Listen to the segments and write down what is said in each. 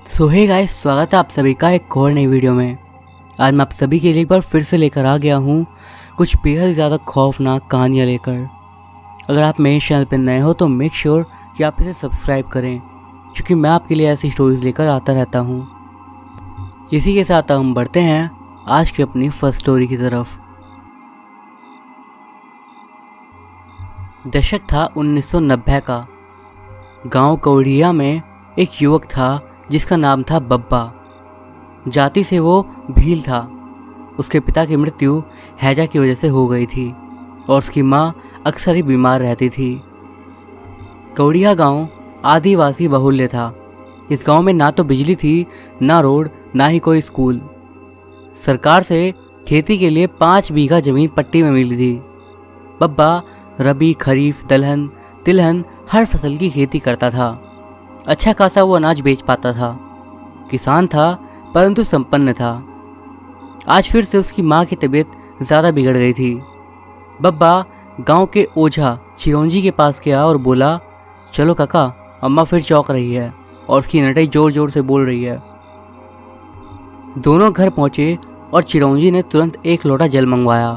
सो hey guys, स्वागत है आप सभी का एक और नई वीडियो में। आज मैं आप सभी के लिए एक बार फिर से लेकर आ गया हूँ कुछ बेहद ज़्यादा खौफनाक कहानियाँ लेकर। अगर आप मेरे चैनल पर नए हो तो मेक श्योर कि आप इसे सब्सक्राइब करें, क्योंकि मैं आपके लिए ऐसी स्टोरीज लेकर आता रहता हूँ। इसी के साथ हम बढ़ते हैं आज की अपनी फर्स्ट स्टोरी की तरफ। दशक था 1990 का। गांव कौड़िया में एक युवक था जिसका नाम था बब्बा। जाति से वो भील था। उसके पिता की मृत्यु हैजा की वजह से हो गई थी और उसकी माँ अक्सर ही बीमार रहती थी। कौड़िया गांव आदिवासी बहुल्य था। इस गांव में ना तो बिजली थी, ना रोड, ना ही कोई स्कूल। सरकार से खेती के लिए 5 बीघा जमीन पट्टी में मिली थी। बब्बा रबी, खरीफ, दलहन, तिलहन हर फसल की खेती करता था। अच्छा खासा वो अनाज बेच पाता था। किसान था परंतु संपन्न था। आज फिर से उसकी माँ की तबीयत ज़्यादा बिगड़ गई थी। बब्बा गांव के ओझा चिरौंजी के पास गया और बोला, चलो काका, अम्मा फिर चौंक रही है और उसकी नटई जोर जोर से बोल रही है। दोनों घर पहुँचे और चिरौंजी ने तुरंत 1 लोटा जल मंगवाया।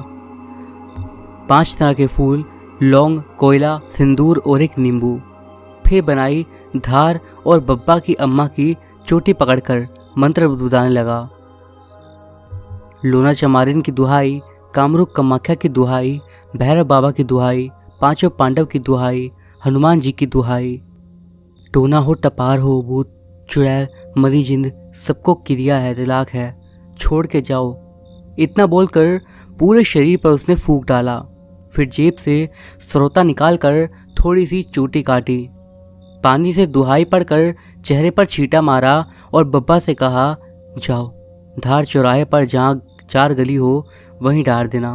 5 तरह के फूल, लौंग, कोयला, सिंदूर और एक नींबू। फिर बनाई धार और बब्बा की अम्मा की चोटी पकड़कर मंत्र बुदबुदाने लगा। लोना चमारिन की दुहाई, कामरूप कामाख्या की दुहाई, भैरव बाबा की दुहाई, 5 पांडव की दुहाई, हनुमान जी की दुहाई। टोना हो टपार हो, भूत चुड़ैल मरी जिंद, सबको क्रिया है, तिलाक है, छोड़ के जाओ। इतना बोलकर पूरे शरीर पर उसने फूंक डाला। फिर जेब से स्रोता निकालकर थोड़ी सी चोटी काटी, पानी से दुहाई पड़कर चेहरे पर छींटा मारा और बब्बा से कहा, जाओ धार चौराहे पर जहाँ 4 गली हो वहीं डाल देना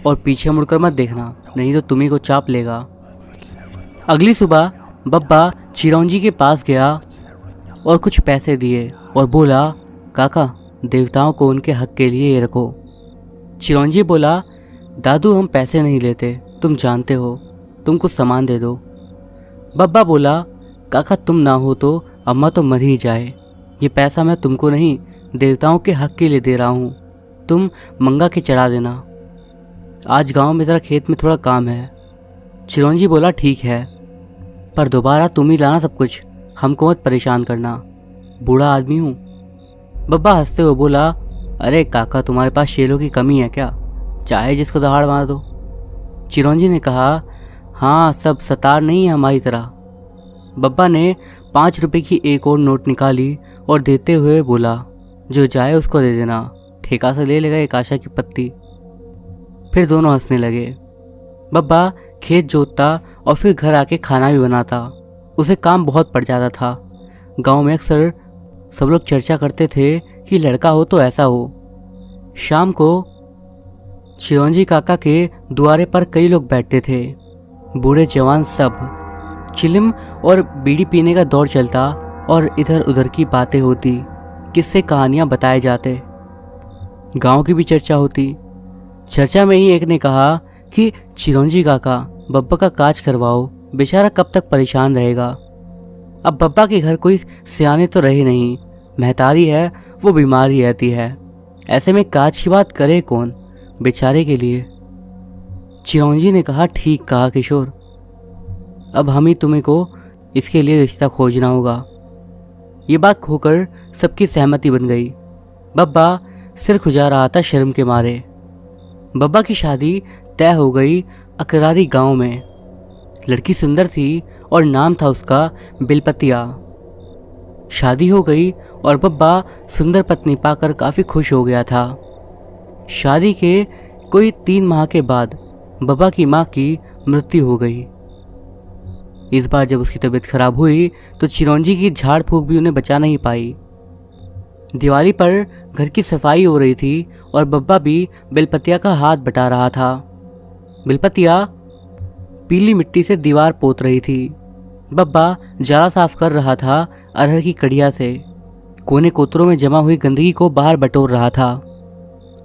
और पीछे मुड़कर मत देखना, नहीं तो तुम्ही को चाप लेगा। अगली सुबह बब्बा चिरौंजी के पास गया और कुछ पैसे दिए और बोला, काका, देवताओं को उनके हक के लिए ये रखो। चिरौंजी बोला, दादू, हम पैसे नहीं लेते, तुम जानते हो, तुम कुछ सामान दे दो। बब्बा बोला, काका, तुम ना हो तो अम्मा तो मर ही जाए। ये पैसा मैं तुमको नहीं, देवताओं के हक के लिए दे रहा हूँ, तुम मंगा के चढ़ा देना। आज गांव में ज़रा खेत में थोड़ा काम है। चिरौंजी बोला, ठीक है, पर दोबारा तुम ही लाना सब कुछ, हमको मत परेशान करना, बूढ़ा आदमी हूँ। बब्बा हंसते हुए बोला, अरे काका, तुम्हारे पास शेरों की कमी है क्या? चाहे जिसको दहाड़ मार दो। चिरौंजी ने कहा, हाँ, सब सतार नहीं है हमारी तरह। बब्बा ने 5 रुपए की एक और नोट निकाली और देते हुए बोला, जो जाए उसको दे देना, ठेका से ले लेगा एक आशा की पत्ती। फिर दोनों हंसने लगे। बब्बा खेत जोतता और फिर घर आके खाना भी बनाता। उसे काम बहुत पड़ जाता था। गांव में अक्सर सब लोग चर्चा करते थे कि लड़का हो तो ऐसा हो। शाम को चिरौंजी काका के द्वारे पर कई लोग बैठते थे, बूढ़े जवान सब। चिलम और बीड़ी पीने का दौर चलता और इधर उधर की बातें होती, किस्से कहानियाँ बताए जाते, गांव की भी चर्चा होती। चर्चा में ही एक ने कहा कि चिरौंजी काका, बब्बा का काज करवाओ, बेचारा कब तक परेशान रहेगा। अब बब्बा के घर कोई सियाने तो रहे नहीं, महतारी है, वो बीमार ही रहती है, ऐसे में काज की बात करे कौन बेचारे के लिए। चिरौंजी ने कहा, ठीक कहा किशोर, अब हम ही तुम्हें को इसके लिए रिश्ता खोजना होगा। ये बात खोकर सबकी सहमति बन गई। बब्बा सिर खुजा रहा था शर्म के मारे। बब्बा की शादी तय हो गई अकरारी गांव में। लड़की सुंदर थी और नाम था उसका बिलपतिया। शादी हो गई और बब्बा सुंदर पत्नी पाकर काफ़ी खुश हो गया था। शादी के कोई 3 माह के बाद बब्बा की माँ की मृत्यु हो गई। इस बार जब उसकी तबीयत खराब हुई तो चिरौंजी की झाड़ फूंक भी उन्हें बचा नहीं पाई। दिवाली पर घर की सफाई हो रही थी और बब्बा भी बेलपतिया का हाथ बटा रहा था। बेलपतिया पीली मिट्टी से दीवार पोत रही थी। बब्बा जाला साफ कर रहा था अरहर की कड़िया से। कोने कोतरों में जमा हुई गंदगी को बाहर बटोर रहा था।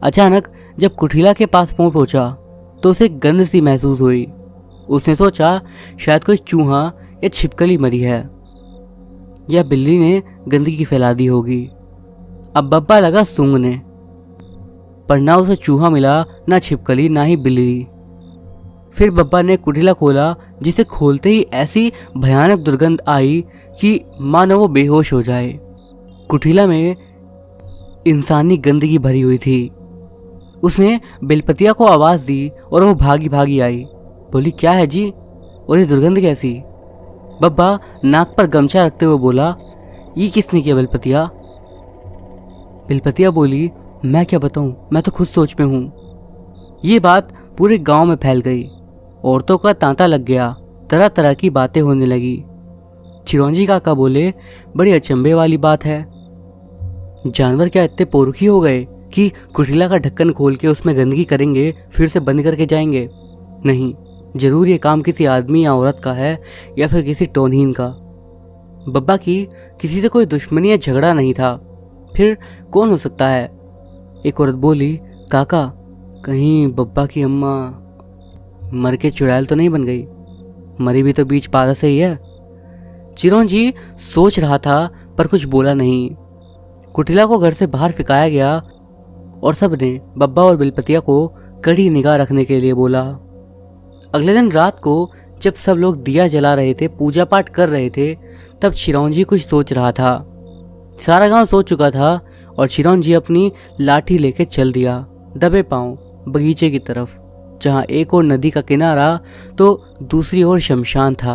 अचानक जब कुठीला के पास पहुंचा तो उसे गंध सी महसूस हुई। उसने सोचा शायद कोई चूहा या छिपकली मरी है। या बिल्ली ने गंदगी फैला दी होगी। अब बब्बा लगा सूंघने, पर ना उसे चूहा मिला, ना छिपकली, ना ही बिल्ली। फिर बब्बा ने कुटिला खोला, जिसे खोलते ही ऐसी भयानक दुर्गंध आई कि मानो वो बेहोश हो जाए। कुटिला में इंसानी गंदगी भरी हुई थी। उसने बेलपतिया को आवाज़ दी और वो भागी भागी आई। बोली, क्या है जी, और ये दुर्गंध कैसी? बब्बा नाक पर गमछा रखते हुए बोला, ये किसने किया बेलपतिया? बेलपतिया बोली, मैं क्या बताऊं, मैं तो खुद सोच में हूँ। ये बात पूरे गांव में फैल गई। औरतों का तांता लग गया, तरह तरह की बातें होने लगी। चिरौंजी काका बोले, बड़ी अचंभे वाली बात है। जानवर क्या इतने पोरुखी हो गए कि कुटिला का ढक्कन खोल के उसमें गंदगी करेंगे, फिर से बंद करके जाएंगे? नहीं, जरूर ये काम किसी आदमी या औरत का है, या फिर किसी टोनहीन का। बब्बा की किसी से कोई दुश्मनी या झगड़ा नहीं था, फिर कौन हो सकता है? एक औरत बोली, काका, कहीं बब्बा की अम्मा मर के चुड़ैल तो नहीं बन गई? मरी भी तो बीच पादा से ही है। चिरौंजी सोच रहा था पर कुछ बोला नहीं। कुटिला को घर से बाहर फिकाया गया और सब ने बब्बा और बेलपतिया को कड़ी निगाह रखने के लिए बोला। अगले दिन रात को जब सब लोग दिया जला रहे थे, पूजा पाठ कर रहे थे, तब चिरौंजी कुछ सोच रहा था। सारा गांव सो चुका था और चिरौंजी अपनी लाठी लेके चल दिया दबे पांव बगीचे की तरफ, जहां एक और नदी का किनारा तो दूसरी ओर शमशान था।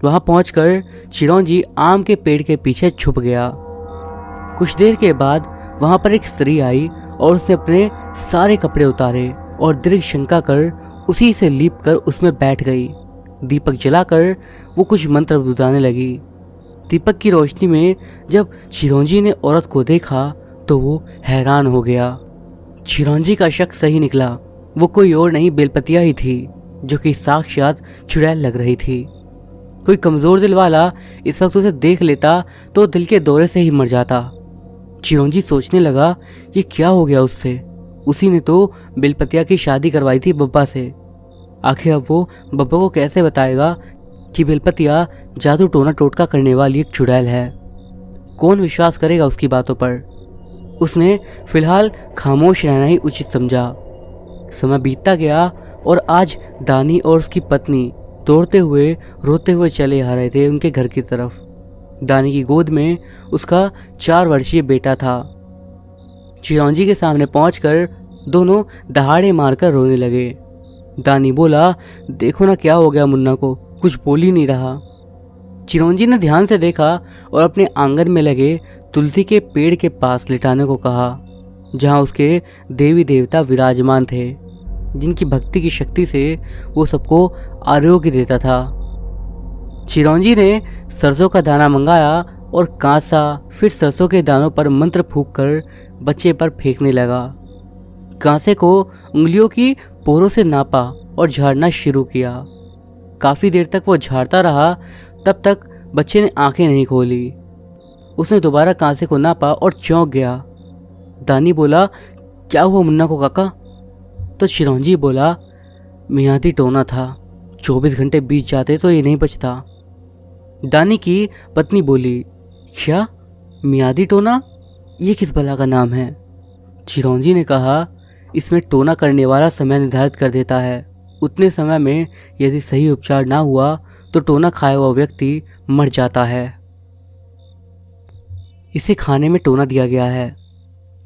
वहां पहुंचकर चिरौंजी आम के पेड़ के पीछे छुप गया। कुछ देर के बाद वहां पर एक स्त्री आई और उसने अपने सारे कपड़े उतारे और दीर्घ शंका कर उसी से लीप कर उसमें बैठ गई। दीपक जलाकर वो कुछ मंत्र बुझाने लगी। दीपक की रोशनी में जब चिरौंजी ने औरत को देखा तो वो हैरान हो गया। चिरौंजी का शक सही निकला। वो कोई और नहीं, बेलपतिया ही थी, जो कि साक्षात चुड़ैल लग रही थी। कोई कमजोर दिल वाला इस वक्त उसे देख लेता तो दिल के दौरे से ही मर जाता। चिरौंजी सोचने लगा, ये क्या हो गया उससे? उसी ने तो बेलपतिया की शादी करवाई थी बब्बा से। आखिर अब वो बब्बा को कैसे बताएगा कि बेलपतिया जादू टोना टोटका करने वाली एक चुड़ैल है? कौन विश्वास करेगा उसकी बातों पर? उसने फिलहाल खामोश रहना ही उचित समझा। समय बीतता गया और आज दानी और उसकी पत्नी दौड़ते हुए रोते हुए चले आ रहे थे उनके घर की तरफ। दानी की गोद में उसका 4 वर्षीय बेटा था। चिरौंजी के सामने पहुंचकर दोनों दहाड़े मारकर रोने लगे। दानी बोला, देखो ना क्या हो गया मुन्ना को, कुछ बोल ही नहीं रहा। चिरौंजी ने ध्यान से देखा और अपने आंगन में लगे तुलसी के पेड़ के पास लिटाने को कहा, जहां उसके देवी देवता विराजमान थे, जिनकी भक्ति की शक्ति से वो सबको आरोग्य देता था। चिरौंजी ने सरसों का दाना मंगाया और कांसा, फिर सरसों के दानों पर मंत्र फूंक कर बच्चे पर फेंकने लगा। कांसे को उंगलियों की पोरों से नापा और झाड़ना शुरू किया। काफ़ी देर तक वो झाड़ता रहा, तब तक बच्चे ने आंखें नहीं खोली। उसने दोबारा कांसे को नापा और चौंक गया। दानी बोला, क्या हुआ मुन्ना को काका? तो चिरौंजी बोला, मियादी टोना था, 24 घंटे बीत जाते तो ये नहीं बचता। दानी की पत्नी बोली, क्या मियादी टोना? ये किस भला का नाम है? चिरौंजी ने कहा, इसमें टोना करने वाला समय निर्धारित कर देता है। उतने समय में यदि सही उपचार ना हुआ तो टोना खाया हुआ व्यक्ति मर जाता है। इसे खाने में टोना दिया गया है।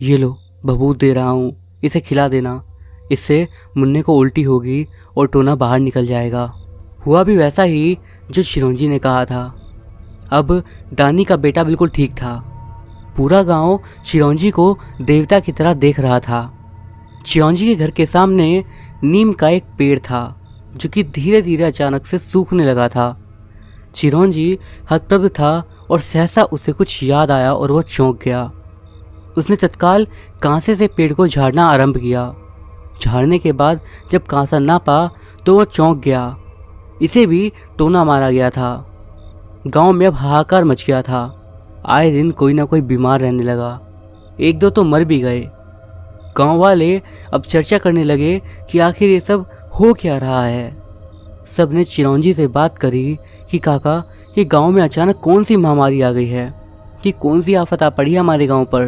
ये लो, बबूत दे रहा हूँ, इसे खिला देना। इससे मुन्ने को उल्टी होगी और टोना बाहर निकल जाएगा। हुआ भी वैसा ही जो चिरौंजी ने कहा था। अब दानी का बेटा बिल्कुल ठीक था। पूरा गांव चिरौंजी को देवता की तरह देख रहा था। चिरौंजी के घर के सामने नीम का एक पेड़ था, जो कि धीरे धीरे अचानक से सूखने लगा था। चिरौंजी हतप्रभ था और सहसा उसे कुछ याद आया और वह चौंक गया। उसने तत्काल कांसे से पेड़ को झाड़ना आरंभ किया। झाड़ने के बाद जब कांसा नापा तो वह चौंक गया। इसे भी टोना मारा गया था। गांव में अब हाहाकार मच गया था। आए दिन कोई ना कोई बीमार रहने लगा। 1-2 तो मर भी गए। गांव वाले अब चर्चा करने लगे कि आखिर ये सब हो क्या रहा है। सब ने चिरौंजी से बात करी कि काका, ये गांव में अचानक कौन सी महामारी आ गई है कि कौन सी आफत आ पड़ी है हमारे गांव पर।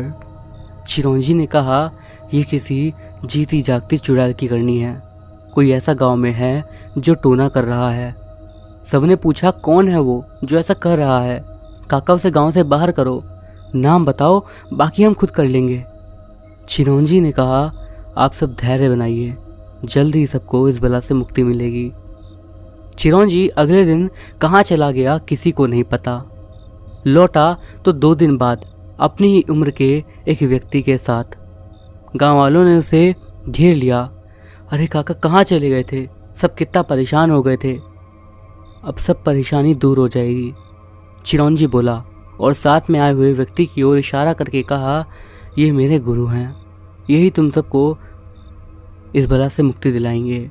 चिरौंजी ने कहा, ये किसी जीती जागती चुड़ैल की करनी है। कोई ऐसा गांव में है जो टोना कर रहा है। सबने पूछा, कौन है वो जो ऐसा कर रहा है? काका, उसे गांव से बाहर करो, नाम बताओ, बाकी हम खुद कर लेंगे। चिरौंजी ने कहा, आप सब धैर्य बनाइए, जल्द ही सबको इस बला से मुक्ति मिलेगी। चिरौंजी अगले दिन कहाँ चला गया किसी को नहीं पता। लौटा तो 2 दिन बाद अपनी ही उम्र के एक व्यक्ति के साथ। गांव वालों ने उसे घेर लिया। अरे काका, कहाँ चले गए थे? सब कितना परेशान हो गए थे। अब सब परेशानी दूर हो जाएगी, चिरौंजी बोला और साथ में आए हुए व्यक्ति की ओर इशारा करके कहा, ये मेरे गुरु हैं, यही तुम सबको इस बला से मुक्ति दिलाएंगे।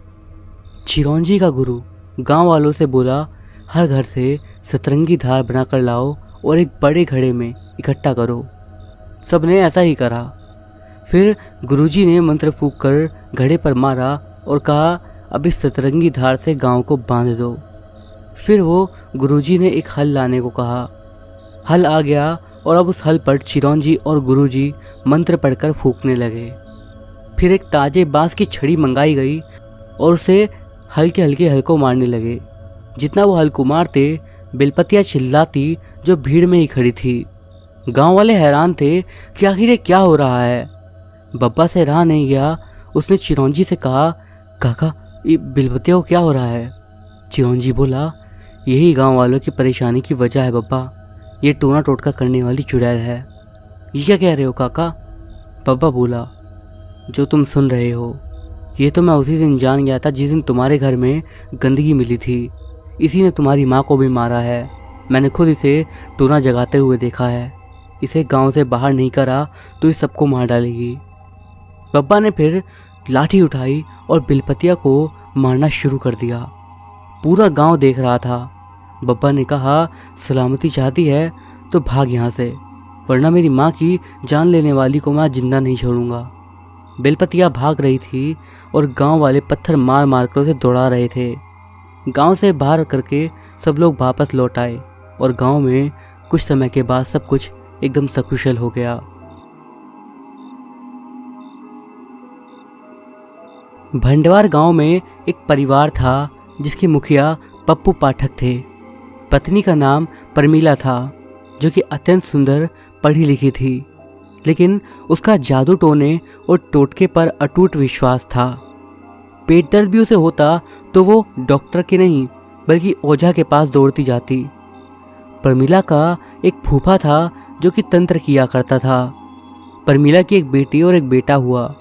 चिरौंजी का गुरु गांव वालों से बोला, हर घर से सतरंगी धार बनाकर लाओ और एक बड़े घड़े में इकट्ठा करो। सबने ऐसा ही करा। फिर गुरुजी ने मंत्र फूंक कर घड़े पर मारा और कहा, अब इस सतरंगी धार से गांव को बांध दो। फिर वो गुरुजी ने एक हल लाने को कहा। हल आ गया और अब उस हल पर चिरौंजी और गुरुजी मंत्र पढ़कर फूंकने लगे। फिर एक ताजे बांस की छड़ी मंगाई गई और उसे हल्के हल्के हल्कों मारने लगे। जितना वो हल्को मारते, बेलपतियाँ चिल्लाती जो भीड़ में ही खड़ी थी। गांव वाले हैरान थे कि आखिर ये क्या हो रहा है। बब्बा से रहा नहीं गया, उसने चिरौंजी से कहा, काका, ये बेलपतियों को क्या हो रहा है? चिरौंजी बोला, यही गांव वालों की परेशानी की वजह है बब्बा, ये टोना टोटका करने वाली चुड़ैल है। ये क्या कह रहे हो काका? बब्बा बोला, जो तुम सुन रहे हो ये तो मैं उसी दिन जान गया था जिस दिन तुम्हारे घर में गंदगी मिली थी। इसी ने तुम्हारी माँ को भी मारा है। मैंने खुद इसे टोना जगाते हुए देखा है। इसे गांव से बाहर नहीं करा तो इस सबको मार डालेगी। बब्बा ने फिर लाठी उठाई और बिलपतिया को मारना शुरू कर दिया। पूरा गांव देख रहा था। बब्बा ने कहा, सलामती चाहती है तो भाग यहाँ से, वरना मेरी माँ की जान लेने वाली को मैं जिंदा नहीं छोड़ूंगा। बेलपतिया भाग रही थी और गांव वाले पत्थर मार मार कर उसे दौड़ा रहे थे। गांव से बाहर करके सब लोग वापस लौट आए और गांव में कुछ समय के बाद सब कुछ एकदम सकुशल हो गया। भंडवार गांव में एक परिवार था जिसके मुखिया पप्पू पाठक थे। पत्नी का नाम परमीला था, जो कि अत्यंत सुंदर पढ़ी लिखी थी, लेकिन उसका जादू टोने और टोटके पर अटूट विश्वास था। पेट दर्द भी उसे होता तो वो डॉक्टर के नहीं बल्कि ओझा के पास दौड़ती जाती। परमीला का एक फूफा था जो कि तंत्र किया करता था। परमीला की एक बेटी और एक बेटा हुआ।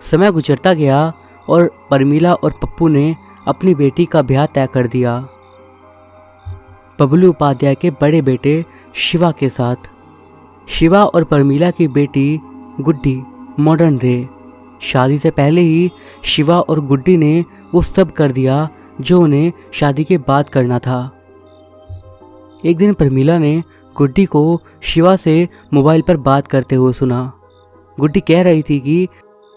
समय गुजरता गया और परमीला और पप्पू ने अपनी बेटी का ब्याह तय कर दिया, बबलू उपाध्याय के बड़े बेटे शिवा के साथ। शिवा और परमीला की बेटी गुड्डी मॉडर्न थे। शादी से पहले ही शिवा और गुड्डी ने वो सब कर दिया जो उन्हें शादी के बाद करना था। एक दिन परमीला ने गुड्डी को शिवा से मोबाइल पर बात करते हुए सुना। गुड्डी कह रही थी कि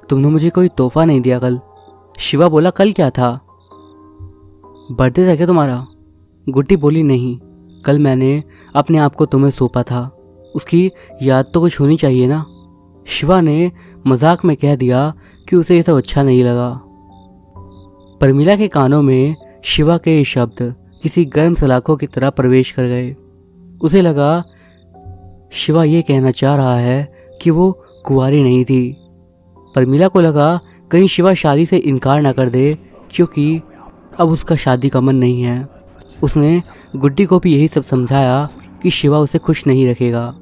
तुमने मुझे कोई तोहफा नहीं दिया कल। शिवा बोला, कल क्या था? बर्थडे था क्या तुम्हारा? गुड्डी बोली, नहीं, कल मैंने अपने आप को तुम्हें सौंपा था, उसकी याद तो कुछ होनी चाहिए ना। शिवा ने मजाक में कह दिया कि उसे ये सब अच्छा नहीं लगा। परमीला के कानों में शिवा के ये शब्द किसी गर्म सलाखों की तरह प्रवेश कर गए। उसे लगा शिवा ये कहना चाह रहा है कि वो कुंवारी नहीं थी। परमीला को लगा कहीं शिवा शादी से इनकार ना कर दे, क्योंकि अब उसका शादी का मन नहीं है। उसने गुड्डी को भी यही सब समझाया कि शिवा उसे खुश नहीं रखेगा।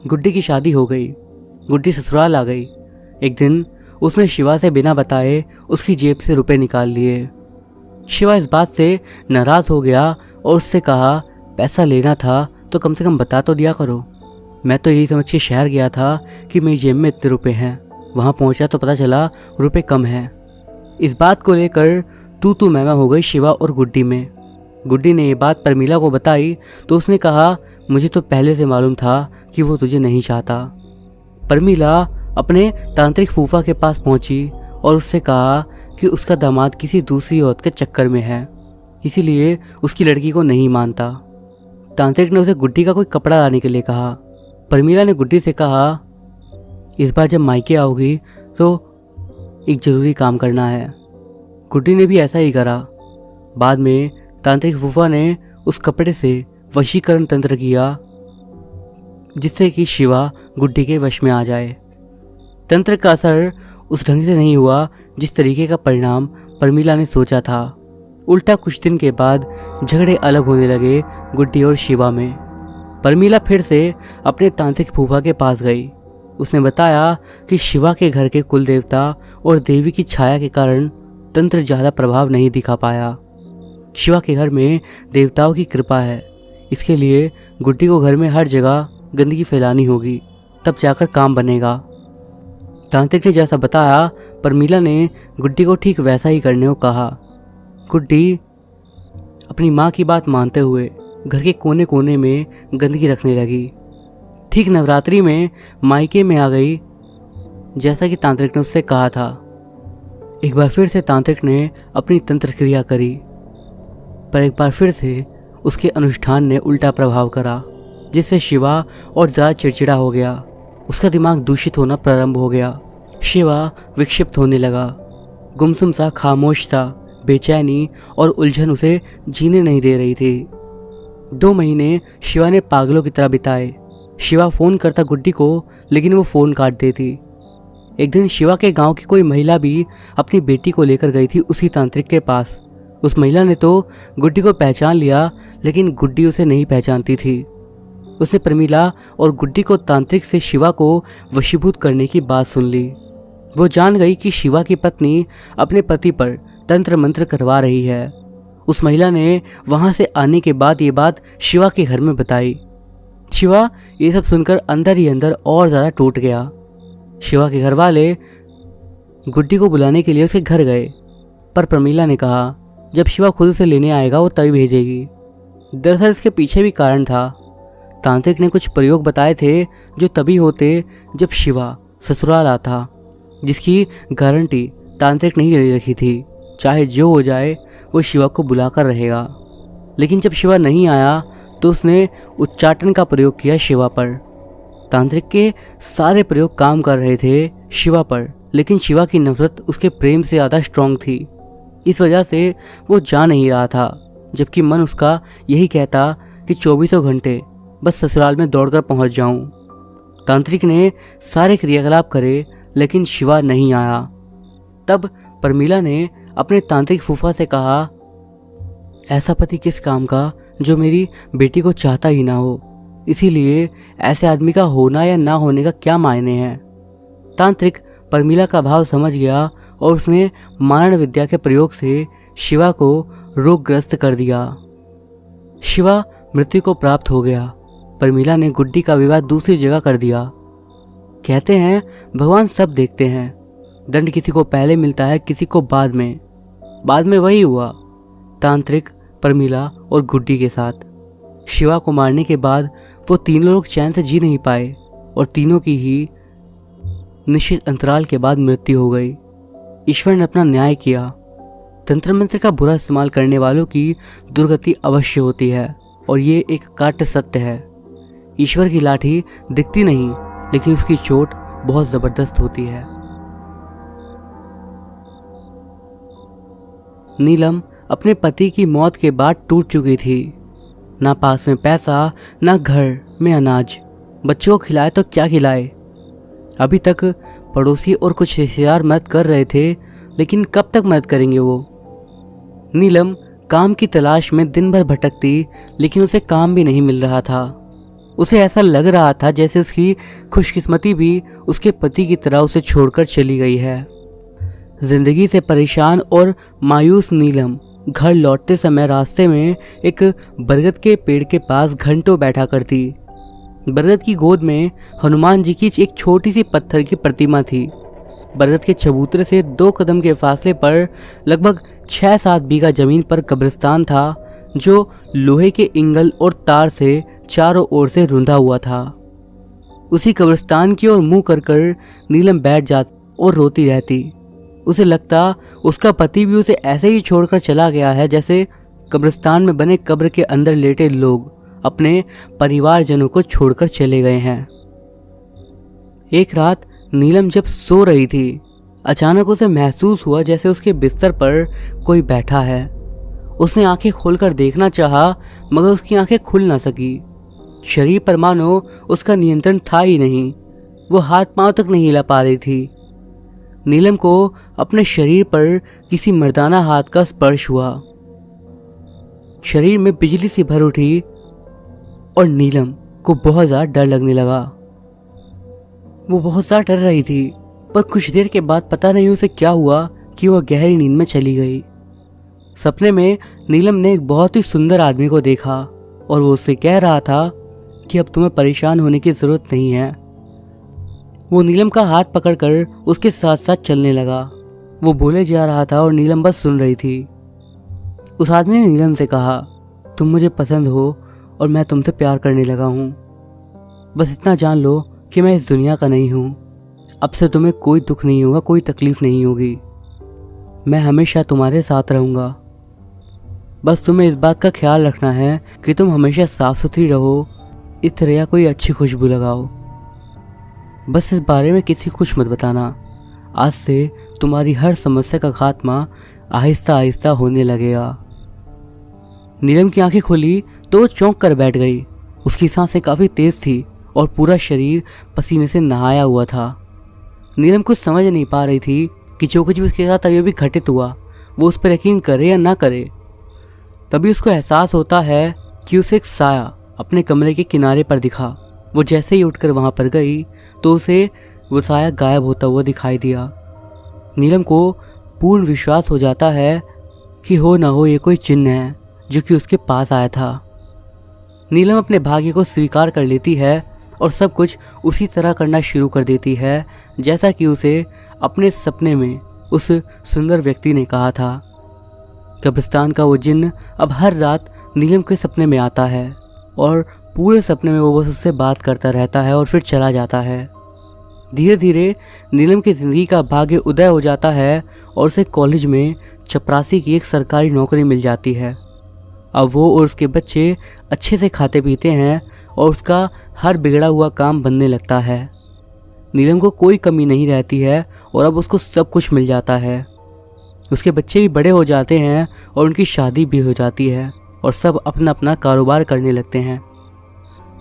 गुड्डी की शादी हो गई। गुड्डी ससुराल आ गई। एक दिन उसने शिवा से बिना बताए उसकी जेब से रुपए निकाल लिए। शिवा इस बात से नाराज़ हो गया और उससे कहा, पैसा लेना था तो कम से कम बता तो दिया करो। मैं तो यही समझ के शहर गया था कि मेरी जेब में इतने रुपए हैं, वहाँ पहुँचा तो पता चला रुपए कम हैं। इस बात को लेकर तू मैमा हो गई शिवा और गुड्डी में। गुड्डी ने ये बात परमीला को बताई तो उसने कहा, मुझे तो पहले से मालूम था कि वो तुझे नहीं चाहता। परमीला अपने तांत्रिक फूफा के पास पहुंची और उससे कहा कि उसका दामाद किसी दूसरी औरत के चक्कर में है, इसीलिए उसकी लड़की को नहीं मानता। तांत्रिक ने उसे गुड्डी का कोई कपड़ा लाने के लिए कहा। परमीला ने गुड्डी से कहा, इस बार जब मायके आओगी तो एक ज़रूरी काम करना है। गुड्डी ने भी ऐसा ही करा। बाद में तांत्रिक फूफा ने उस कपड़े से वशीकरण तंत्र किया जिससे कि शिवा गुड्डी के वश में आ जाए। तंत्र का असर उस ढंग से नहीं हुआ जिस तरीके का परिणाम परमीला ने सोचा था। उल्टा कुछ दिन के बाद झगड़े अलग होने लगे गुड्डी और शिवा में। परमीला फिर से अपने तांत्रिक फूफा के पास गई। उसने बताया कि शिवा के घर के कुल देवता और देवी की छाया के कारण तंत्र ज़्यादा प्रभाव नहीं दिखा पाया। शिवा के घर में देवताओं की कृपा है, इसके लिए गुड्डी को घर में हर जगह गंदगी फैलानी होगी, तब जाकर काम बनेगा। तांत्रिक ने जैसा बताया, परमीला ने गुड्डी को ठीक वैसा ही करने को कहा। गुड्डी अपनी माँ की बात मानते हुए घर के कोने कोने में गंदगी रखने लगी। ठीक नवरात्रि में मायके में आ गई, जैसा कि तांत्रिक ने उससे कहा था। एक बार फिर से तांत्रिक ने अपनी तंत्र क्रिया करी, पर एक बार फिर से उसके अनुष्ठान ने उल्टा प्रभाव करा, जिससे शिवा और ज़्यादा चिड़चिड़ा हो गया। उसका दिमाग दूषित होना प्रारंभ हो गया। शिवा विक्षिप्त होने लगा। गुमसुम सा, खामोश सा, बेचैनी और उलझन उसे जीने नहीं दे रही थी। 2 महीने शिवा ने पागलों की तरह बिताए। शिवा फ़ोन करता गुड्डी को, लेकिन वो फ़ोन काट देती। एक दिन शिवा के गांव की कोई महिला भी अपनी बेटी को लेकर गई थी उसी तांत्रिक के पास। उस महिला ने तो गुड्डी को पहचान लिया, लेकिन गुड्डी उसे नहीं पहचानती थी। उसने परमीला और गुड्डी को तांत्रिक से शिवा को वशीभूत करने की बात सुन ली। वो जान गई कि शिवा की पत्नी अपने पति पर तंत्र मंत्र करवा रही है। उस महिला ने वहाँ से आने के बाद ये बात शिवा के घर में बताई। शिवा ये सब सुनकर अंदर ही अंदर और ज़्यादा टूट गया। शिवा के घर वाले गुड्डी को बुलाने के लिए उसके घर गए, पर परमीला ने कहा जब शिवा खुद उसे लेने आएगा वो तभी भेजेगी। दरअसल इसके पीछे भी कारण था। तांत्रिक ने कुछ प्रयोग बताए थे जो तभी होते जब शिवा ससुराल आता, जिसकी गारंटी तांत्रिक नहीं ले रखी थी। चाहे जो हो जाए वो शिवा को बुलाकर रहेगा। लेकिन जब शिवा नहीं आया तो उसने उच्चाटन का प्रयोग किया शिवा पर। तांत्रिक के सारे प्रयोग काम कर रहे थे शिवा पर, लेकिन शिवा की नफरत उसके प्रेम से ज़्यादा स्ट्रांग थी। इस वजह से वो जा नहीं रहा था, जबकि मन उसका यही कहता कि 24 घंटे बस ससुराल में दौड़कर पहुंच जाऊं। तांत्रिक ने सारे क्रियाकलाप करे, लेकिन शिवा नहीं आया। तब परमीला ने अपने तांत्रिक फूफा से कहा, ऐसा पति किस काम का जो मेरी बेटी को चाहता ही ना हो, इसीलिए ऐसे आदमी का होना या ना होने का क्या मायने हैं। तांत्रिक परमीला का भाव समझ गया और उसने मारण विद्या के प्रयोग से शिवा को रोगग्रस्त कर दिया। शिवा मृत्यु को प्राप्त हो गया। परमीला ने गुड्डी का विवाह दूसरी जगह कर दिया। कहते हैं भगवान सब देखते हैं, दंड किसी को पहले मिलता है, किसी को बाद में। बाद में वही हुआ तांत्रिक, परमीला और गुड्डी के साथ। शिवा को मारने के बाद वो तीनों लोग चैन से जी नहीं पाए और तीनों की ही निश्चित अंतराल के बाद मृत्यु हो गई। ईश्वर ने अपना न्याय किया। तंत्र मंत्र का बुरा इस्तेमाल करने वालों की दुर्गति अवश्य होती है और ये एक काट सत्य है। ईश्वर की लाठी दिखती नहीं, लेकिन उसकी चोट बहुत ज़बरदस्त होती है। नीलम अपने पति की मौत के बाद टूट चुकी थी। ना पास में पैसा, ना घर में अनाज। बच्चों को खिलाए तो क्या खिलाए। अभी तक पड़ोसी और कुछ रिश्तेदार मदद कर रहे थे, लेकिन कब तक मदद करेंगे वो। नीलम काम की तलाश में दिन भर भटकती, लेकिन उसे काम भी नहीं मिल रहा था। उसे ऐसा लग रहा था जैसे उसकी खुशकिस्मती भी उसके पति की तरह उसे छोड़कर चली गई है। जिंदगी से परेशान और मायूस नीलम घर लौटते समय रास्ते में एक बरगद के पेड़ के पास घंटों बैठा करती। बरगद की गोद में हनुमान जी की एक छोटी सी पत्थर की प्रतिमा थी। बरगद के चबूतरे से 2 कदम के फासले पर लगभग 6-7 बीघा जमीन पर कब्रिस्तान था, जो लोहे के इंगल और तार से चारों ओर से रुंधा हुआ था। उसी कब्रिस्तान की ओर मुंह कर कर नीलम बैठ जाती और रोती रहती। उसे लगता उसका पति भी उसे ऐसे ही छोड़कर चला गया है, जैसे कब्रिस्तान में बने कब्र के अंदर लेटे लोग अपने परिवारजनों को छोड़कर चले गए हैं। एक रात नीलम जब सो रही थी, अचानक उसे महसूस हुआ जैसे उसके बिस्तर पर कोई बैठा है। उसने आंखें खोलकर देखना चाहा, मगर उसकी आंखें खुल ना सकी। शरीर पर मानो उसका नियंत्रण था ही नहीं। वो हाथ पांव तक नहीं हिला पा रही थी। नीलम को अपने शरीर पर किसी मर्दाना हाथ का स्पर्श हुआ। शरीर में बिजली सी भर उठी और नीलम को बहुत ज़्यादा डर लगने लगा। वो बहुत ज़्यादा डर रही थी, पर कुछ देर के बाद पता नहीं उसे क्या हुआ कि वह गहरी नींद में चली गई। सपने में नीलम ने एक बहुत ही सुंदर आदमी को देखा और वो उससे कह रहा था कि अब तुम्हें परेशान होने की ज़रूरत नहीं है। वो नीलम का हाथ पकड़कर उसके साथ साथ चलने लगा। वो बोले जा रहा था और नीलम बस सुन रही थी। उस आदमी ने नीलम से कहा, तुम मुझे पसंद हो और मैं तुमसे प्यार करने लगा हूँ। बस इतना जान लो कि मैं इस दुनिया का नहीं हूँ। अब से तुम्हें कोई दुख नहीं होगा, कोई तकलीफ़ नहीं होगी। मैं हमेशा तुम्हारे साथ रहूँगा। बस तुम्हें इस बात का ख्याल रखना है कि तुम हमेशा साफ़ सुथरी रहो, इत्र या कोई अच्छी खुशबू लगाओ। बस इस बारे में किसी को कुछ मत बताना। आज से तुम्हारी हर समस्या का खात्मा आहिस्ता आहिस्ता होने लगेगा। नीलम की आंखें खुली तो वो चौंक कर बैठ गई। उसकी सांसें काफ़ी तेज़ थी और पूरा शरीर पसीने से नहाया हुआ था। नीलम कुछ समझ नहीं पा रही थी कि जो कुछ भी उसके साथ अभी भी घटित हुआ वो उस पर यकीन करे या ना करे। तभी उसको एहसास होता है कि उसे एक साया अपने कमरे के किनारे पर दिखा। वो जैसे ही उठकर वहाँ पर गई तो उसे वो साया गायब होता हुआ दिखाई दिया। नीलम को पूर्ण विश्वास हो जाता है कि हो ना हो ये कोई चिन्ह है जो कि उसके पास आया था। नीलम अपने भाग्य को स्वीकार कर लेती है और सब कुछ उसी तरह करना शुरू कर देती है जैसा कि उसे अपने सपने में उस सुंदर व्यक्ति ने कहा था। कब्रिस्तान का वो जिन्न अब हर रात नीलम के सपने में आता है और पूरे सपने में वो बस उससे बात करता रहता है और फिर चला जाता है। धीरे धीरे नीलम की ज़िंदगी का भाग्य उदय हो जाता है और उसे कॉलेज में चपरासी की एक सरकारी नौकरी मिल जाती है। अब वो और उसके बच्चे अच्छे से खाते पीते हैं और उसका हर बिगड़ा हुआ काम बनने लगता है। नीलम को कोई कमी नहीं रहती है और अब उसको सब कुछ मिल जाता है। उसके बच्चे भी बड़े हो जाते हैं और उनकी शादी भी हो जाती है और सब अपना अपना कारोबार करने लगते हैं।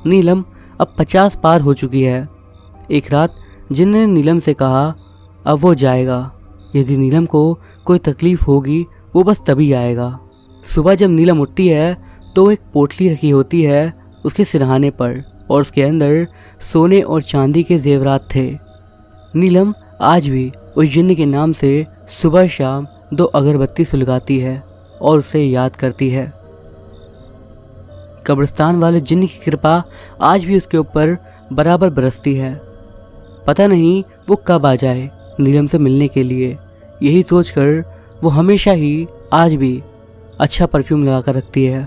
नीलम अब 50 पार हो चुकी है। एक रात जिन्न ने नीलम से कहा अब वो जाएगा। यदि नीलम को कोई तकलीफ़ होगी वो बस तभी आएगा। सुबह जब नीलम उठती है तो एक पोटली रखी होती है उसके सिरहाने पर और उसके अंदर सोने और चांदी के जेवरात थे। नीलम आज भी उस जिन्न के नाम से सुबह शाम 2 अगरबत्ती सुलगाती है और उसे याद करती है। कब्रिस्तान वाले जिन्न की कृपा आज भी उसके ऊपर बराबर बरसती है। पता नहीं वो कब आ जाए नीलम से मिलने के लिए। यही सोचकर वो हमेशा ही आज भी अच्छा परफ्यूम लगा कर रखती है।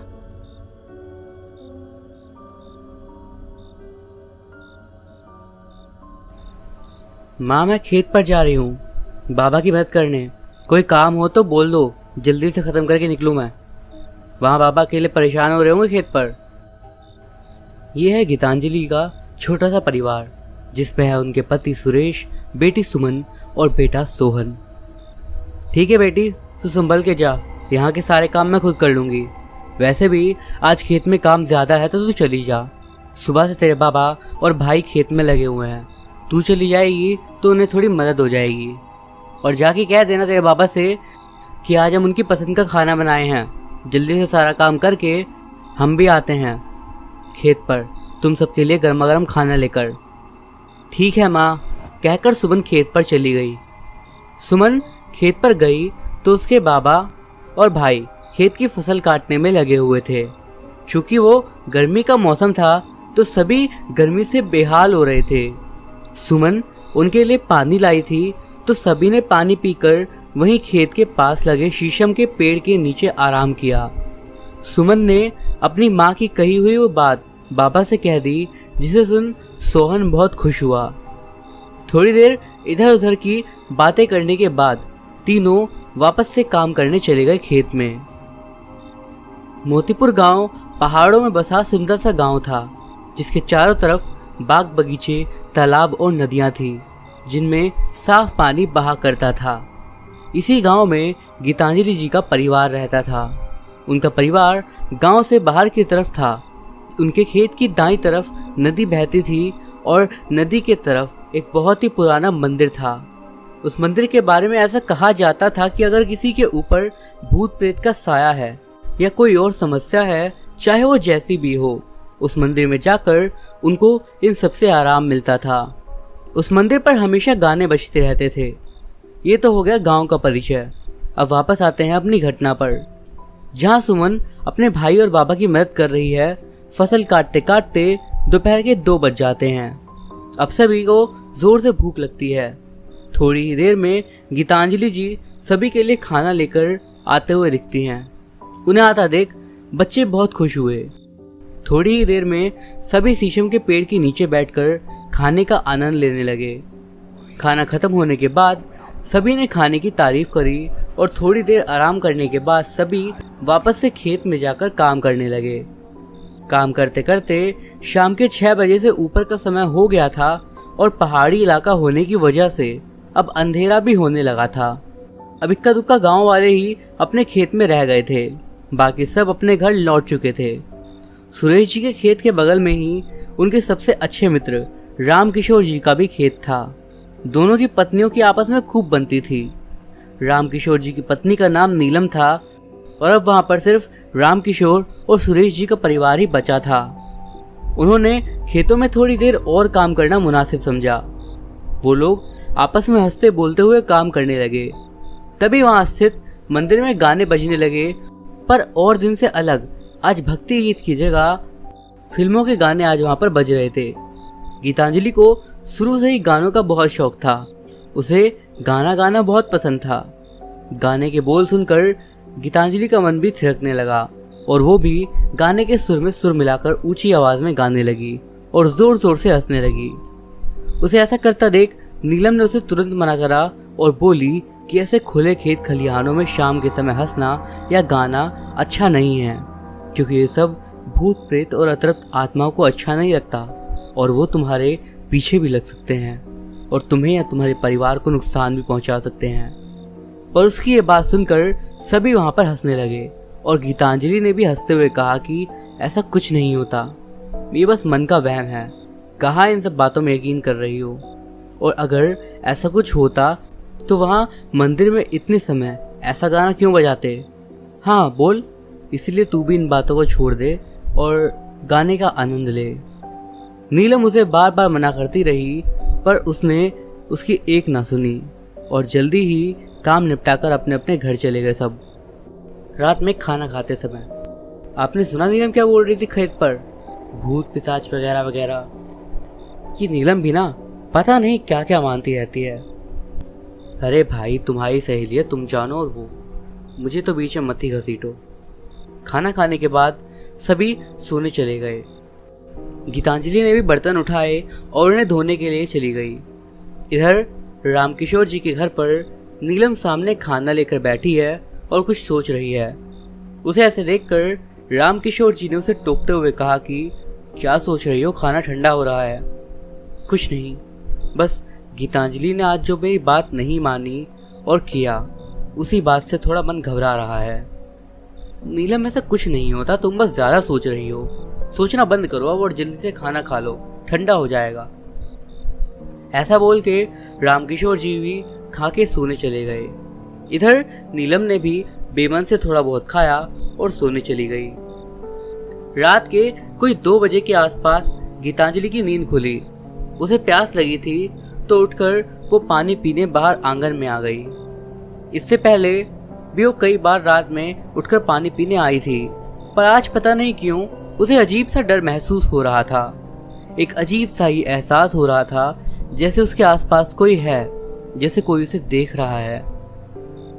माँ मैं खेत पर जा रही हूँ बाबा की मदद करने। कोई काम हो तो बोल दो, जल्दी से ख़त्म करके निकलूँ मैं। वहाँ बाबा अकेले परेशान हो रहे होंगे खेत पर। यह है गीतांजलि का छोटा सा परिवार जिसमें है उनके पति सुरेश, बेटी सुमन और बेटा सोहन। ठीक है बेटी, तू संभल के जा, यहाँ के सारे काम मैं खुद कर लूँगी। वैसे भी आज खेत में काम ज़्यादा है तो तू चली जा। सुबह से तेरे बाबा और भाई खेत में लगे हुए हैं। तू चली जाएगी तो उन्हें थोड़ी मदद हो जाएगी। और जाके कह देना तेरे बाबा से कि आज हम उनकी पसंद का खाना बनाए हैं। जल्दी से सारा काम करके हम भी आते हैं खेत पर तुम सबके लिए गर्मा गर्म खाना लेकर। ठीक है माँ, कहकर सुमन खेत पर चली गई। सुमन खेत पर गई तो उसके बाबा और भाई खेत की फसल काटने में लगे हुए थे। चूँकि वो गर्मी का मौसम था तो सभी गर्मी से बेहाल हो रहे थे। सुमन उनके लिए पानी लाई थी तो सभी ने पानी पीकर वहीं खेत के पास लगे शीशम के पेड़ के नीचे आराम किया। सुमन ने अपनी माँ की कही हुई वो बात बाबा से कह दी, जिसे सुन सोहन बहुत खुश हुआ। थोड़ी देर इधर उधर की बातें करने के बाद तीनों वापस से काम करने चले गए खेत में। मोतीपुर गांव पहाड़ों में बसा सुंदर सा गांव था, जिसके चारों तरफ बाग बगीचे, तालाब और नदियां थी, जिनमें साफ पानी बहा करता था। इसी गांव में गीतांजलि जी का परिवार रहता था। उनका परिवार गांव से बाहर की तरफ था। उनके खेत की दाईं तरफ नदी बहती थी और नदी के तरफ एक बहुत ही पुराना मंदिर था। उस मंदिर के बारे में ऐसा कहा जाता था कि अगर किसी के ऊपर भूत प्रेत का साया है या कोई और समस्या है, चाहे वो जैसी भी हो, उस मंदिर में जाकर उनको इन सबसे आराम मिलता था। उस मंदिर पर हमेशा गाने बजते रहते थे। ये तो हो गया गांव का परिचय। अब वापस आते हैं अपनी घटना पर, जहां सुमन अपने भाई और बाबा की मदद कर रही है। फसल काटते काटते दोपहर के 2 बज जाते हैं। अब सभी को जोर से भूख लगती है। थोड़ी ही देर में गीतांजलि जी सभी के लिए खाना लेकर आते हुए दिखती हैं। उन्हें आता देख बच्चे बहुत खुश हुए। थोड़ी ही देर में सभी शीशम के पेड़ के नीचे बैठकर खाने का आनंद लेने लगे। खाना खत्म होने के बाद सभी ने खाने की तारीफ करी और थोड़ी देर आराम करने के बाद सभी वापस से खेत में जाकर काम करने लगे। काम करते करते शाम के 6 बजे से ऊपर का समय हो गया था और पहाड़ी इलाका होने की वजह से अब अंधेरा भी होने लगा था। अब इक्का दुक्का गांव वाले ही अपने खेत में रह गए थे, बाकी सब अपने घर लौट चुके थे। सुरेश जी के खेत के बगल में ही उनके सबसे अच्छे मित्र रामकिशोर जी का भी खेत था। दोनों की पत्नियों की आपस में खूब बनती थी। रामकिशोर जी की पत्नी का नाम नीलम था और अब वहां पर सिर्फ रामकिशोर और सुरेश जी का परिवार ही बचा था। उन्होंने खेतों में थोड़ी देर और काम करना मुनासिब समझा। वो लोग आपस में हंसते बोलते हुए काम करने लगे। तभी वहां स्थित मंदिर में गाने बजने लगे, पर और दिन से अलग। आज भक्ति गीत की जगह फिल्मों के गाने आज वहां पर बज रहे थे। गीतांजलि को शुरू से ही गानों का बहुत शौक था। उसे गाना गाना बहुत पसंद था। गाने के बोल सुनकर गीतांजलि का मन भी थिरकने लगा और वो भी गाने के सुर में सुर मिलाकर ऊंची आवाज में गाने लगी और जोर जोर से हंसने लगी। उसे ऐसा करता देख नीलम ने उसे तुरंत मना करा और बोली कि ऐसे खुले खेत खलिहानों में शाम के समय हंसना या गाना अच्छा नहीं है, क्योंकि ये सब भूत प्रेत और अतृप्त आत्माओं को अच्छा नहीं लगता और वो तुम्हारे पीछे भी लग सकते हैं और तुम्हें या तुम्हारे परिवार को नुकसान भी पहुंचा सकते हैं। और उसकी ये बात सुनकर सभी वहां पर हंसने लगे और गीतांजलि ने भी हंसते हुए कहा कि ऐसा कुछ नहीं होता, ये बस मन का वहम है। कहाँ इन सब बातों में यकीन कर रही हो, और अगर ऐसा कुछ होता तो वहाँ मंदिर में इतने समय ऐसा गाना क्यों बजाते। हाँ बोल, इसलिए तू भी इन बातों को छोड़ दे और गाने का आनंद ले। नीलम उसे बार बार मना करती रही, पर उसने उसकी एक ना सुनी और जल्दी ही काम निपटाकर अपने अपने घर चले गए सब। रात में खाना खाते समय आपने सुना नीलम क्या बोल रही थी खेत पर, भूत पिशाच वगैरह वगैरह। कि नीलम भी ना पता नहीं क्या क्या मानती रहती है। अरे भाई, तुम्हारी सहेली है, तुम जानो और वो, मुझे तो बीच में मत ही घसीटो। खाना खाने के बाद सभी सोने चले गए। गीतांजलि ने भी बर्तन उठाए और उन्हें धोने के लिए चली गई। इधर रामकिशोर जी के घर पर नीलम सामने खाना लेकर बैठी है और कुछ सोच रही है। उसे ऐसे देखकर रामकिशोर जी ने उसे टोकते हुए कहा कि क्या सोच रही हो, खाना ठंडा हो रहा है। कुछ नहीं, बस गीतांजलि ने आज जो मेरी बात नहीं मानी और किया, उसी बात से थोड़ा मन घबरा रहा है। नीलम, ऐसा कुछ नहीं होता, तुम बस ज़्यादा सोच रही हो। सोचना बंद करो अब और जल्दी से खाना खा लो, ठंडा हो जाएगा। ऐसा बोल के रामकिशोर जी भी खा के सोने चले गए। इधर नीलम ने भी बेमन से थोड़ा बहुत खाया और सोने चली गई। रात के कोई 2 बजे के आसपास गीतांजलि की नींद खुली। उसे प्यास लगी थी तो उठकर वो पानी पीने बाहर आंगन में आ गई। इससे पहले भी वो कई बार रात में उठकर पानी पीने आई थी, पर आज पता नहीं क्यों उसे अजीब सा डर महसूस हो रहा था। एक अजीब सा ही एहसास हो रहा था, जैसे उसके आसपास कोई है, जैसे कोई उसे देख रहा है।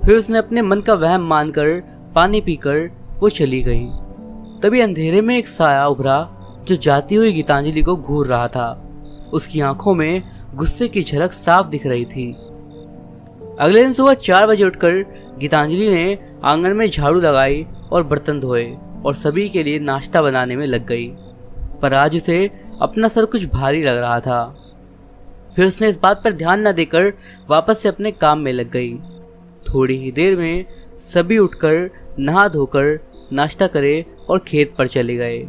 फिर उसने अपने मन का वहम मानकर पानी पीकर वो चली गई। तभी अंधेरे में एक साया उभरा जो जाती हुई गीतांजलि को घूर रहा था। उसकी आंखों में गुस्से की झलक साफ दिख रही थी। अगले दिन सुबह 4 बजे उठकर गीतांजलि ने आंगन में झाड़ू लगाई और बर्तन धोए। और सभी के लिए नाश्ता बनाने में लग गई। पर आज उसे अपना सर कुछ भारी लग रहा था। फिर उसने इस बात पर ध्यान न देकर वापस से अपने काम में लग गई। थोड़ी ही देर में सभी उठकर नहा धोकर नाश्ता करे और खेत पर चले गए।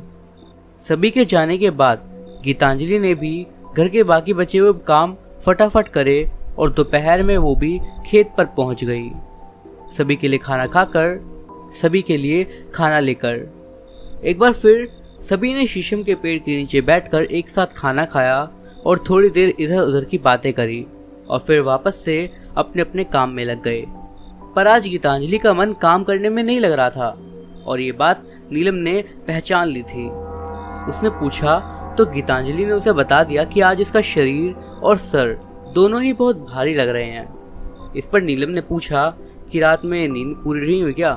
सभी के जाने के बाद गीतांजलि ने भी घर के बाकी बचे हुए काम फटाफट करे और दोपहर में वो भी खेत पर पहुंच गई। सभी के लिए खाना खाकर, सभी के लिए खाना लेकर एक बार फिर सभी ने शीशम के पेड़ के नीचे बैठकर एक साथ खाना खाया और थोड़ी देर इधर उधर की बातें करी और फिर वापस से अपने अपने काम में लग गए। पर आज गीतांजलि का मन काम करने में नहीं लग रहा था और ये बात नीलम ने पहचान ली थी। उसने पूछा तो गीतांजलि ने उसे बता दिया कि आज इसका शरीर और सर दोनों ही बहुत भारी लग रहे हैं। इस पर नीलम ने पूछा कि रात में नींद पूरी नहीं हुई क्या?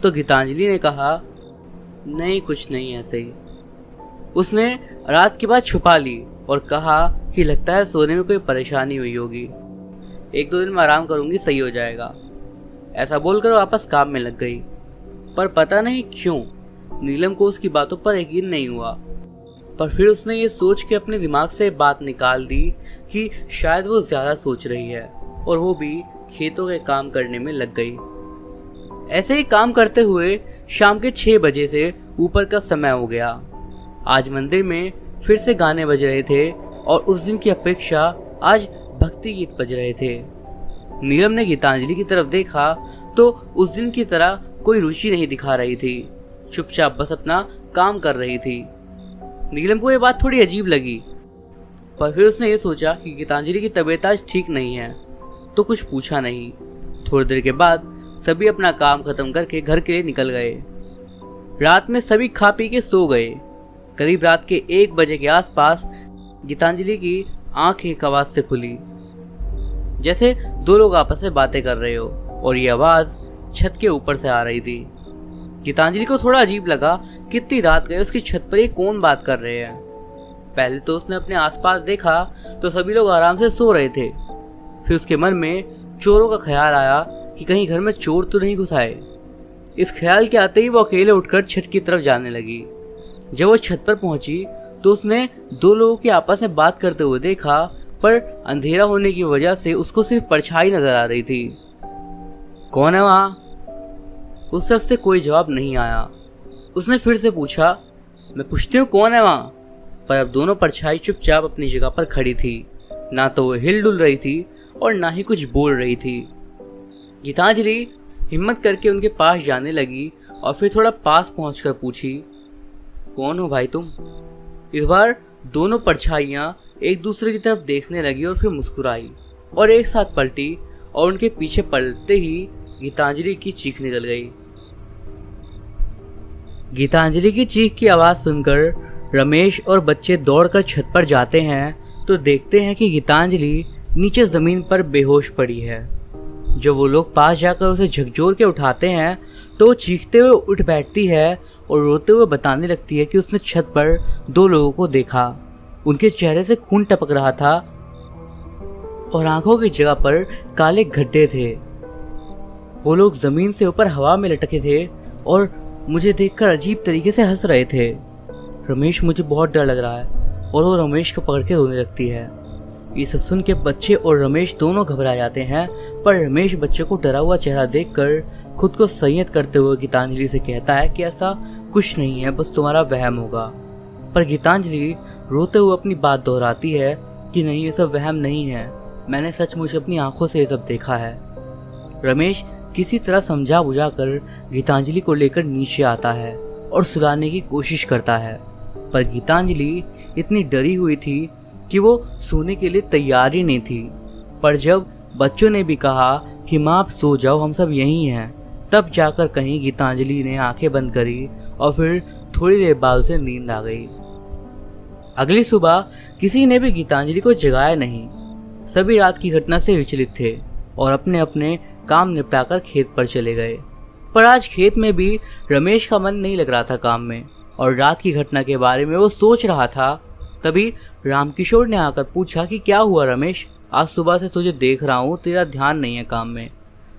तो गीतांजलि ने कहा नहीं, कुछ नहीं, ऐसे ही। उसने रात की बात छुपा ली और कहा कि लगता है सोने में कोई परेशानी हुई होगी, 1-2 दिन में आराम करूंगी, सही हो जाएगा। ऐसा बोलकर वापस काम में लग गई। पर पता नहीं क्यों नीलम को उसकी बातों पर यकीन नहीं हुआ। पर फिर उसने ये सोच के अपने दिमाग से बात निकाल दी कि शायद वो ज़्यादा सोच रही है और वो भी खेतों के काम करने में लग गई। ऐसे ही काम करते हुए शाम के 6 बजे से ऊपर का समय हो गया। आज मंदिर में फिर से गाने बज रहे थे और उस दिन की अपेक्षा आज भक्ति गीत बज रहे थे। नीलम ने गीतांजलि की तरफ देखा तो उस दिन की तरह कोई रुचि नहीं दिखा रही थी, चुपचाप बस अपना काम कर रही थी। नीलम को ये बात थोड़ी अजीब लगी, पर फिर उसने ये सोचा कि गीतांजलि की तबीयत आज ठीक नहीं है तो कुछ पूछा नहीं। थोड़ी देर के बाद सभी अपना काम खत्म करके घर के लिए निकल गए। रात में सभी खा पी के सो गए। करीब रात के 1 बजे के आसपास गीतांजलि की आंख एक आवाज से खुली, जैसे 2 लोग आपस में बातें कर रहे हो, और ये आवाज छत के ऊपर से आ रही थी। गीतांजलि को थोड़ा अजीब लगा, कितनी रात गए, उसकी छत पर ये कौन बात कर रहे हैं। पहले तो उसने अपने आसपास देखा तो सभी लोग आराम से सो रहे थे। फिर उसके मन में चोरों का ख्याल आया कि कहीं घर में चोर तो नहीं घुस आए। इस ख्याल के आते ही वो अकेले उठकर छत की तरफ जाने लगी। जब वो छत पर पहुंची तो उसने 2 लोगों की आपस में बात करते हुए देखा, पर अंधेरा होने की वजह से उसको सिर्फ परछाई नजर आ रही थी। कौन है वहां? उस तरफ से कोई जवाब नहीं आया। उसने फिर से पूछा, मैं पूछती हूँ कौन है वहां? पर अब दोनों परछाई चुपचाप अपनी जगह पर खड़ी थी। ना तो वो हिल डुल रही थी और ना ही कुछ बोल रही थी। गीतांजलि हिम्मत करके उनके पास जाने लगी और फिर थोड़ा पास पहुंचकर पूछी, कौन हो भाई तुम? इस बार दोनों परछाइयाँ एक दूसरे की तरफ देखने लगी और फिर मुस्कुराई और एक साथ पलटी, और उनके पीछे पलटते ही गीतांजलि की चीख निकल गई। गीतांजलि की चीख की आवाज़ सुनकर रमेश और बच्चे दौड़कर छत पर जाते हैं तो देखते हैं कि गीतांजलि नीचे ज़मीन पर बेहोश पड़ी है। जब वो लोग पास जाकर उसे झकझोर के उठाते हैं तो वो चीखते हुए उठ बैठती है और रोते हुए बताने लगती है कि उसने छत पर 2 लोगों को देखा। उनके चेहरे से खून टपक रहा था और आंखों की जगह पर काले गड्ढे थे। वो लोग ज़मीन से ऊपर हवा में लटके थे और मुझे देखकर अजीब तरीके से हंस रहे थे। रमेश, मुझे बहुत डर लग रहा है, और वो रमेश को पकड़ के रोने लगती है। ये सब सुन के बच्चे और रमेश दोनों घबरा जाते हैं, पर रमेश बच्चे को डरा हुआ चेहरा देखकर खुद को संयत करते हुए गीतांजलि से कहता है कि ऐसा कुछ नहीं है, बस तुम्हारा वहम होगा। पर गीतांजलि रोते हुए अपनी बात दोहराती है कि नहीं, ये सब वहम नहीं है, मैंने सचमुच अपनी आंखों से ये सब देखा है। रमेश किसी तरह समझा बुझा कर गीतांजलि को लेकर नीचे आता है और सुलाने की कोशिश करता है, पर गीतांजलि इतनी डरी हुई थी कि वो सोने के लिए तैयार ही नहीं थी। पर जब बच्चों ने भी कहा कि माँ आप सो जाओ, हम सब यहीं हैं, तब जाकर कहीं गीतांजलि ने आंखें बंद करी और फिर थोड़ी देर बाद उसे नींद आ गई। अगली सुबह किसी ने भी गीतांजलि को जगाया नहीं। सभी रात की घटना से विचलित थे और अपने अपने काम निपटाकर खेत पर चले गए। पर आज खेत में भी रमेश का मन नहीं लग रहा था काम में, और रात की घटना के बारे में वो सोच रहा था। तभी रामकिशोर ने आकर पूछा कि क्या हुआ रमेश, आज सुबह से तुझे देख रहा हूँ, तेरा ध्यान नहीं है काम में,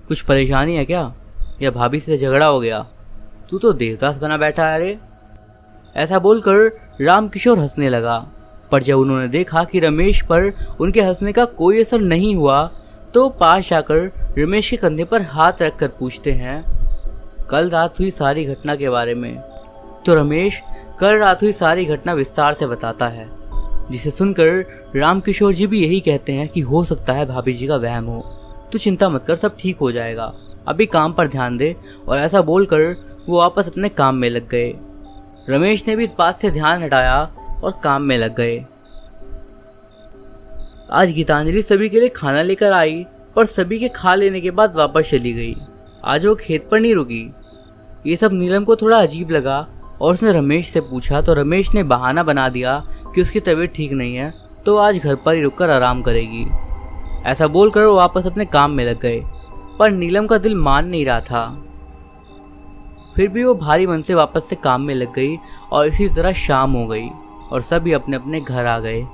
कुछ परेशानी है क्या, या भाभी से झगड़ा हो गया? तू तो देवदास बना बैठा है रे। ऐसा बोलकर रामकिशोर हंसने लगा, पर जब उन्होंने देखा कि रमेश पर उनके हंसने का कोई असर नहीं हुआ तो पास जाकर रमेश के कंधे पर हाथ रखकर पूछते हैं, कल रात हुई सारी घटना के बारे में। तो रमेश कल रात हुई सारी घटना विस्तार से बताता है, जिसे सुनकर रामकिशोर जी भी यही कहते हैं कि हो सकता है भाभी जी का वहम हो, तो चिंता मत कर, सब ठीक हो जाएगा, अभी काम पर ध्यान दे। और ऐसा बोलकर वो वापस अपने काम में लग गए। रमेश ने भी इस बात से ध्यान हटाया और काम में लग गए। आज गीतांजलि सभी के लिए खाना लेकर आई, पर सभी के खा लेने के बाद वापस चली गई। आज वो खेत पर नहीं रुकी। ये सब नीलम को थोड़ा अजीब लगा और उसने रमेश से पूछा, तो रमेश ने बहाना बना दिया कि उसकी तबीयत ठीक नहीं है, तो आज घर पर ही रुककर आराम करेगी। ऐसा बोलकर वो वापस अपने काम में लग गए, पर नीलम का दिल मान नहीं रहा था। फिर भी वो भारी मन से वापस से काम में लग गई और इसी तरह शाम हो गई और सभी अपने अपने घर आ गए।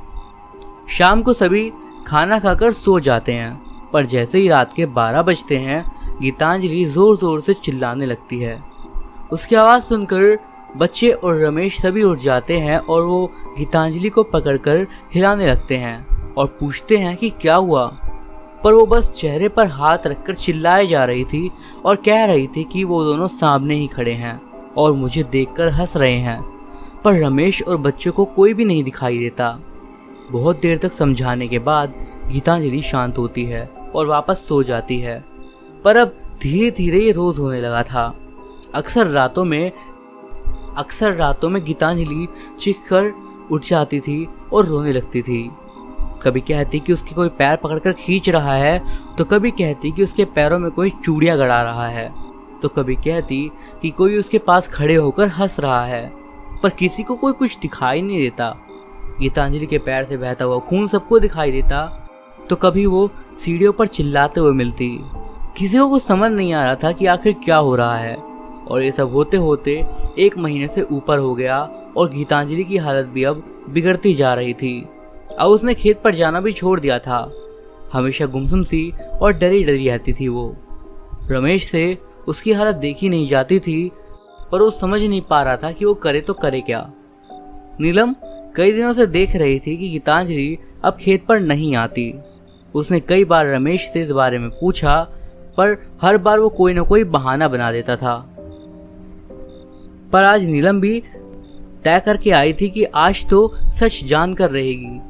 शाम को सभी खाना खाकर सो जाते हैं, पर जैसे ही रात के 12 बजते हैं गीतांजलि जोर जोर से चिल्लाने लगती है। उसकी आवाज़ सुनकर बच्चे और रमेश सभी उठ जाते हैं और वो गीतांजलि को पकड़कर हिलाने लगते हैं और पूछते हैं कि क्या हुआ। पर वो बस चेहरे पर हाथ रखकर चिल्लाए जा रही थी और कह रही थी कि वो दोनों सामने ही खड़े हैं और मुझे देखकर हंस रहे हैं, पर रमेश और बच्चों को कोई भी नहीं दिखाई देता। बहुत देर तक समझाने के बाद गीतांजलि शांत होती है और वापस सो जाती है, पर अब धीरे धीरे ये रोज होने लगा था। अक्सर रातों में गीतांजलि चीखकर उठ जाती थी और रोने लगती थी। कभी कहती कि उसके कोई पैर पकड़कर खींच रहा है, तो कभी कहती कि उसके पैरों में कोई चूड़ियाँ गड़ा रहा है, तो कभी कहती कि कोई उसके पास खड़े होकर हंस रहा है, पर किसी को कोई कुछ दिखाई नहीं देता। गीतांजलि के पैर से बहता हुआ खून सबको दिखाई देता, तो कभी वो सीढ़ियों पर चिल्लाते हुए मिलती। किसी को कुछ समझ नहीं आ रहा था कि आखिर क्या हो रहा है। और ये सब होते होते 1 महीने से ऊपर हो गया और गीतांजलि की हालत भी अब बिगड़ती जा रही थी। अब उसने खेत पर जाना भी छोड़ दिया था। हमेशा गुमसुम सी और डरी डरी रहती थी वो। रमेश से उसकी हालत देखी नहीं जाती थी, पर वो समझ नहीं पा रहा था कि वो करे तो करे क्या। नीलम कई दिनों से देख रही थी कि गीतांजलि अब खेत पर नहीं आती। उसने कई बार रमेश से इस बारे में पूछा, पर हर बार वो कोई न कोई बहाना बना देता था। पर आज नीलम भी तय करके आई थी कि आज तो सच जानकर रहेगी।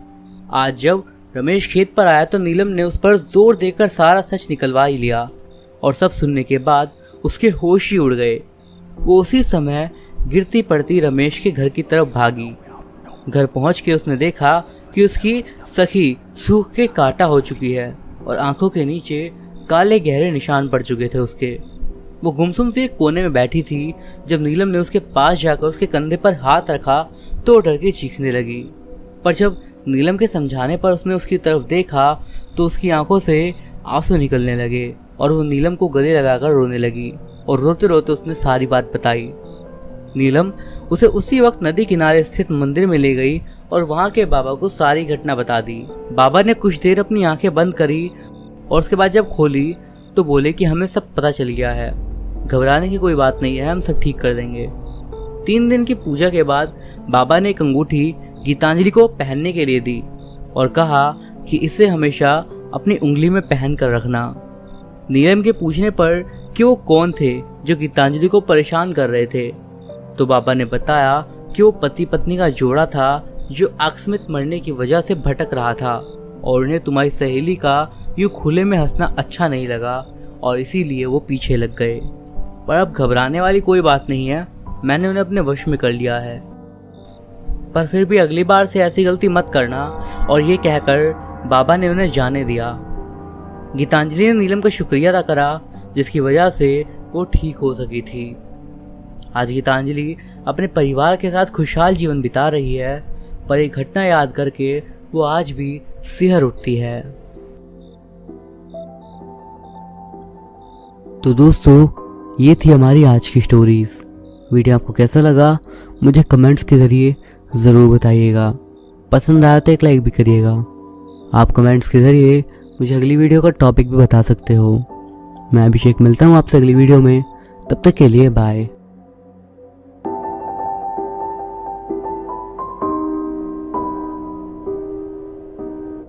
आज जब रमेश खेत पर आया तो नीलम ने उस पर जोर देकर सारा सच निकलवा ही लिया और सब सुनने के बाद उसके होश ही उड़ गए। वो उसी समय गिरती पड़ती रमेश के घर की तरफ भागी। घर पहुंच के उसने देखा कि उसकी सखी सूख के काटा हो चुकी है और आंखों के नीचे काले गहरे निशान पड़ चुके थे उसके। वो गुमसुम से एक कोने में बैठी थी। जब नीलम ने उसके पास जाकर उसके कंधे पर हाथ रखा तो डर के चीखने लगी, पर जब नीलम के समझाने पर उसने उसकी तरफ देखा तो उसकी आंखों से आंसू निकलने लगे और वो नीलम को गले लगाकर रोने लगी और रोते रोते उसने सारी बात बताई। नीलम उसे उसी वक्त नदी किनारे स्थित मंदिर में ले गई और वहाँ के बाबा को सारी घटना बता दी। बाबा ने कुछ देर अपनी आंखें बंद करी और उसके बाद जब खोली तो बोले कि हमें सब पता चल गया है, घबराने की कोई बात नहीं है, हम सब ठीक कर देंगे। 3 दिन की पूजा के बाद बाबा ने एक अंगूठी गीतांजलि को पहनने के लिए दी और कहा कि इसे हमेशा अपनी उंगली में पहन कर रखना। नीलम के पूछने पर कि वो कौन थे जो गीतांजलि को परेशान कर रहे थे, तो बाबा ने बताया कि वो पति पत्नी का जोड़ा था जो आकस्मिक मरने की वजह से भटक रहा था और उन्हें तुम्हारी सहेली का यूँ खुले में हंसना अच्छा नहीं लगा और इसीलिए वो पीछे लग गए। पर अब घबराने वाली कोई बात नहीं है, मैंने उन्हें अपने वश में कर लिया है। पर फिर भी अगली बार से ऐसी गलती मत करना। और ये कहकर बाबा ने उन्हें जाने दिया। गीतांजलि ने नीलम का शुक्रिया अदा करा जिसकी वजह से वो ठीक हो सकी थी। आज गीतांजलि अपने परिवार के साथ खुशहाल जीवन बिता रही है, पर एक घटना याद करके वो आज भी सिहर उठती है। तो दोस्तों, ये थी हमारी आज की स्टोरीज। वीडियो आपको कैसा लगा मुझे कमेंट्स के ज़रिए ज़रूर बताइएगा। पसंद आया तो एक लाइक भी करिएगा। आप कमेंट्स के ज़रिए मुझे अगली वीडियो का टॉपिक भी बता सकते हो। मैं अभिषेक, मिलता हूँ आपसे अगली वीडियो में। तब तक के लिए बाय।